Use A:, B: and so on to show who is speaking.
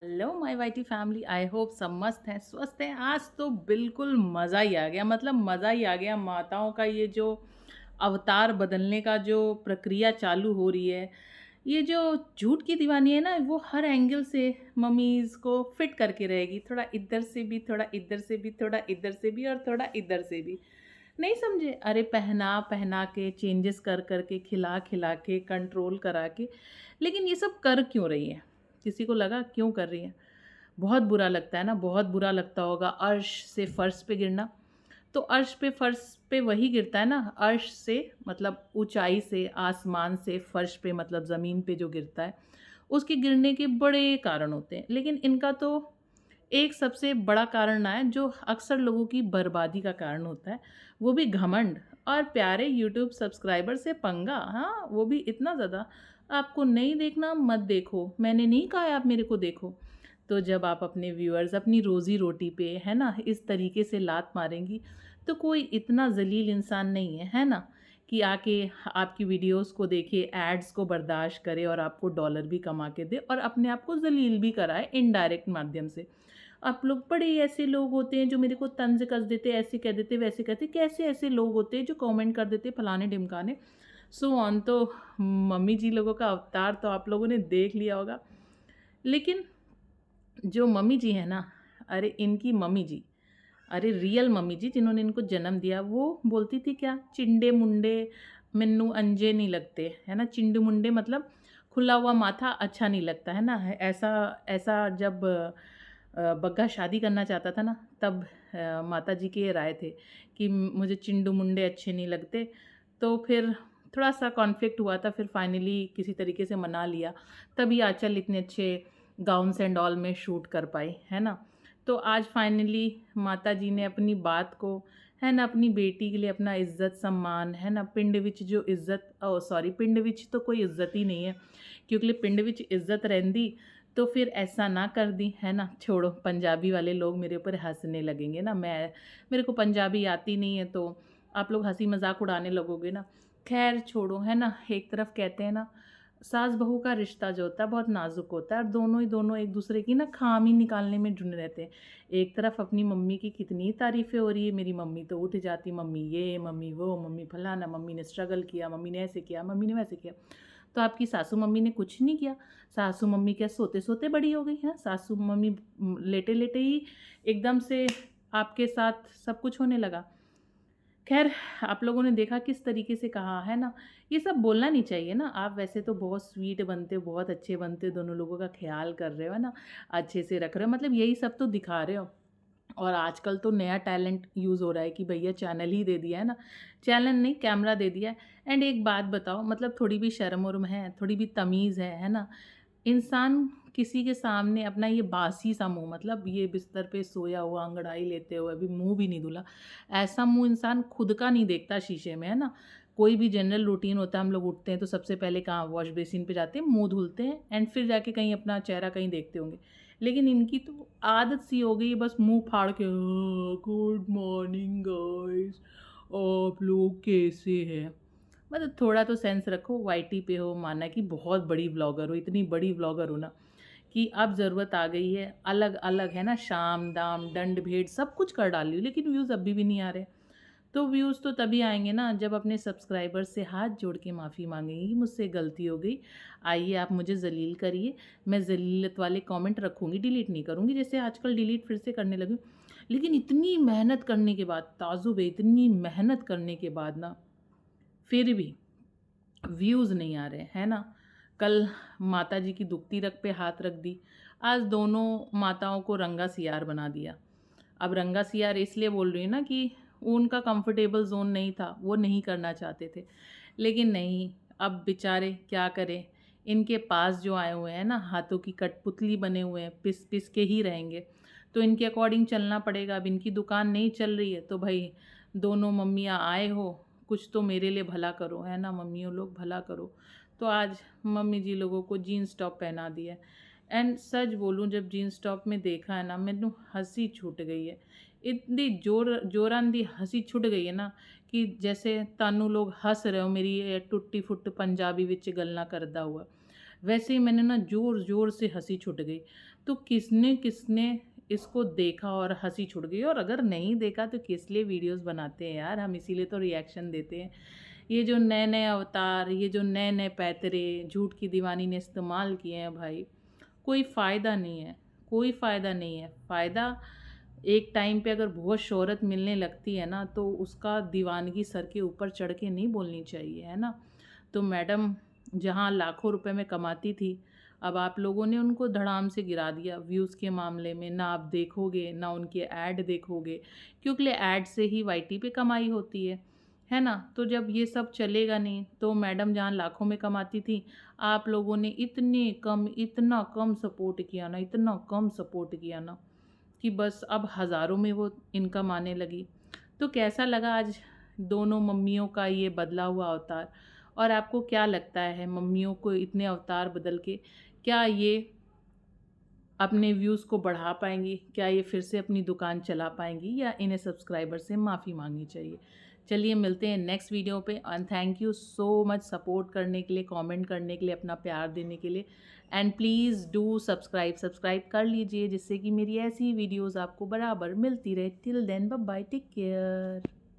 A: Hello my YT family. I hope सब मस्त हैं, स्वस्थ हैं। आज तो बिल्कुल मज़ा ही आ गया, मतलब मज़ा ही आ गया। माताओं का ये जो अवतार बदलने का जो प्रक्रिया चालू हो रही है, ये जो झूठ की दीवानी है ना, वो हर एंगल से मम्मीज़ को फिट करके रहेगी। थोड़ा इधर से भी, थोड़ा इधर से भी, थोड़ा इधर से भी और थोड़ा इधर से भी। नहीं समझे? अरे पहना पहना के, चेंजेस कर कर के, खिला खिला के, कंट्रोल करा के। लेकिन ये सब कर क्यों रही है? किसी को लगा क्यों कर रही है? बहुत बुरा लगता है ना, बहुत बुरा लगता होगा अर्श से फर्श पे गिरना। तो अर्श पे फर्श पे वही गिरता है ना, अर्श से मतलब ऊंचाई से, आसमान से फर्श पे मतलब ज़मीन पे जो गिरता है, उसके गिरने के बड़े कारण होते हैं। लेकिन इनका तो एक सबसे बड़ा कारण ना है, जो अक्सर लोगों की बर्बादी का कारण होता है, वो भी घमंड और प्यारे यूट्यूब सब्सक्राइबर से पंगा। हाँ, वो भी इतना ज़्यादा। आपको नहीं देखना मत देखो, मैंने नहीं कहा है आप मेरे को देखो। तो जब आप अपने व्यूअर्स, अपनी रोज़ी रोटी पे है ना इस तरीके से लात मारेंगी, तो कोई इतना ज़लील इंसान नहीं है ना, कि आके आपकी वीडियोस को देखे, एड्स को बर्दाश्त करे और आपको डॉलर भी कमा के दे और अपने आप को ज़लील भी कराए इनडायरेक्ट माध्यम से। आप लोग बड़े ऐसे लोग होते हैं जो मेरे को तंज़ कस देते, ऐसे कह देते, वैसे कहते। कैसे ऐसे लोग होते हैं जो कमेंट कर देते फलाने-ढिमकाने, सो ऑन। तो मम्मी जी लोगों का अवतार तो आप लोगों ने देख लिया होगा। लेकिन जो मम्मी जी हैं ना, अरे इनकी मम्मी जी, अरे रियल मम्मी जी जिन्होंने इनको जन्म दिया, वो बोलती थी क्या, चिंडे मुंडे मैनू अंजे नहीं लगते, है ना। चिंडे मुंडे मतलब खुला हुआ माथा अच्छा नहीं लगता, है ना। ऐसा ऐसा जब बग्गा शादी करना चाहता था ना, तब माता जी की ये राय थे कि मुझे चिंडू मुंडे अच्छे नहीं लगते। तो फिर थोड़ा सा कॉन्फ्लिक्ट हुआ था, फिर फाइनली किसी तरीके से मना लिया, तभी आंचल इतने अच्छे गाउन्स एंड ऑल में शूट कर पाई, है ना। तो आज फाइनली माता जी ने अपनी बात को, है ना, अपनी बेटी के लिए अपना इज्जत सम्मान, है ना, पिंड विच जो इज्जत, ओ सॉरी, पिंड विच तो कोई इज्जत ही नहीं है, क्योंकि पिंड विच इज्जत रहंदी तो फिर ऐसा ना कर दी, है ना। छोड़ो, पंजाबी वाले लोग मेरे ऊपर हंसने लगेंगे ना। मेरे को पंजाबी आती नहीं है, तो आप लोग हंसी मजाक उड़ाने लगोगे ना। खैर छोड़ो, है ना। एक तरफ कहते हैं ना, सास बहू का रिश्ता जो होता है बहुत नाजुक होता है, और दोनों एक दूसरे की ना खामी निकालने में ढूंढ रहते हैं। एक तरफ अपनी मम्मी की कितनी तारीफ़ें हो रही है, मेरी मम्मी तो उठ जाती, मम्मी ये, मम्मी वो, मम्मी फलाना, मम्मी ने स्ट्रगल किया, मम्मी ने ऐसे किया, मम्मी ने वैसे किया। तो आपकी सासू मम्मी ने कुछ नहीं किया। सासू मम्मी क्या सोते सोते बड़ी हो गई हैं? सासू मम्मी लेटे लेटे ही एकदम से आपके साथ सब कुछ होने लगा। ख़ैर, आप लोगों ने देखा किस तरीके से कहा, है ना? ये सब बोलना नहीं चाहिए ना। आप वैसे तो बहुत स्वीट बनते हो, बहुत अच्छे बनते हो, दोनों लोगों का ख़्याल कर रहे हो, है ना? अच्छे से रख रहे हो, मतलब यही सब तो दिखा रहे हो। और आजकल तो नया टैलेंट यूज़ हो रहा है कि भैया चैनल ही दे दिया है ना, चैनल नहीं कैमरा दे दिया है। एंड एक बात बताओ, मतलब थोड़ी भी शर्म-वर्म है, थोड़ी भी तमीज़ है ना? इंसान किसी के सामने अपना ये बासी सा मुँह, मतलब ये बिस्तर पे सोया हुआ अंगड़ाई लेते हुए अभी मुँह भी नहीं धुला, ऐसा मुँह इंसान खुद का नहीं देखता शीशे में, है ना? कोई भी जनरल रूटीन होता है, हम लोग उठते हैं तो सबसे पहले कहाँ वॉश बेसिन पे जाते हैं, मुँह धुलते हैं एंड फिर जाके कहीं अपना चेहरा कहीं देखते होंगे। लेकिन इनकी तो आदत सी हो गई है, बस मुँह फाड़ के गुड मॉर्निंग गाइस, आप लोग कैसे हैं? मतलब थोड़ा तो सेंस रखो, वाईटी पे हो, माना कि बहुत बड़ी व्लॉगर हो, इतनी बड़ी व्लॉगर हो ना कि अब ज़रूरत आ गई है, अलग-अलग, है ना, शाम-दाम, दंड-भेद सब कुछ कर डाली हूँ, लेकिन व्यूज़ अभी भी नहीं आ रहे। तो व्यूज़ तो तभी आएँगे ना जब अपने सब्सक्राइबर्स से हाथ जोड़ के माफ़ी माँगेंगी कि मुझसे गलती हो गई। आइए आप मुझे ज़लील करिए, मैं ज़लीलत वाले कमेंट रखूँगी, डिलीट नहीं करूँगी, जैसे आजकल डिलीट फिर से करने लगी हूँ। लेकिन इतनी मेहनत करने के बाद, ताज़ुब है, इतनी मेहनत करने के बाद ना, फिर भी व्यूज़ नहीं आ रहे, है ना? कल माता जी की दुखती रग पे हाथ रख दी, आज दोनों माताओं को रंगा सियार बना दिया। अब रंगा सियार इसलिए बोल रही हूँ ना कि उनका कंफर्टेबल ज़ोन नहीं था, वो नहीं करना चाहते थे। लेकिन नहीं, अब बेचारे क्या करें, इनके पास जो आए हुए हैं ना, हाथों की कठपुतली बने हुए हैं, पिस-पिस के ही रहेंगे। तो इनके अकॉर्डिंग चलना पड़ेगा। अब इनकी दुकान नहीं चल रही है, तो भई दोनों मम्मियाँ आए हो, कुछ तो मेरे लिए भला करो, है ना मम्मियों लोग, भला करो। तो आज मम्मी जी लोगों को जीन्स टॉप पहना दिया है। एंड सच बोलूँ, जब जीन्स टॉप में देखा है ना, मैनू हँसी छूट गई है। इतनी जोरां दी हँसी छुट गई है ना, कि जैसे तानू लोग हँस रहे हो मेरी ये टुट्टी फुੱਟ पंजाबी विच गल्लां करदा हुआ। वैसे ही मैंने ना ज़ोर-ज़ोर से हँसी छूट गई। तो किसने-किसने इसको देखा और हँसी छूट गई, और अगर नहीं देखा तो किस लिए वीडियोज़ बनाते हैं यार, हम इसीलिए तो रिएक्शन देते हैं। ये जो नए-नए अवतार, ये जो नए-नए पैतरे झूठ की दीवानी ने इस्तेमाल किए हैं भाई, कोई फ़ायदा नहीं है, कोई फ़ायदा नहीं है। फ़ायदा एक टाइम पे अगर बहुत शोहरत मिलने लगती है ना, तो उसका दीवानगी सर के ऊपर चढ़ के नहीं बोलनी चाहिए, है ना? तो मैडम जहाँ लाखों रुपए में कमाती थी, अब आप लोगों ने उनको धड़ाम से गिरा दिया व्यूज़ के मामले में। ना आप देखोगे, ना उनके ऐड देखोगे, क्योंकि ऐड से ही वाईटी पे कमाई होती है ना? तो जब ये सब चलेगा नहीं, तो मैडम जहाँ लाखों में कमाती थी, आप लोगों ने इतना कम सपोर्ट किया ना, इतना कम सपोर्ट किया ना, कि बस अब हज़ारों में वो इनकम आने लगी। तो कैसा लगा आज दोनों मम्मियों का ये बदला हुआ अवतार? और आपको क्या लगता है, मम्मियों को इतने अवतार बदल के क्या ये अपने व्यूज़ को बढ़ा पाएँगी? क्या ये फिर से अपनी दुकान चला पाएँगी, या इन्हें सब्सक्राइबर से माफ़ी माँगनी चाहिए? चलिए मिलते हैं नेक्स्ट वीडियो पे, and thank you so much support करने के लिए, कमेंट करने के लिए, अपना प्यार देने के लिए, एंड प्लीज़ डू सब्सक्राइब कर लीजिए, जिससे कि मेरी ऐसी वीडियोज़ आपको बराबर मिलती रहे। Till then bye bye, take care.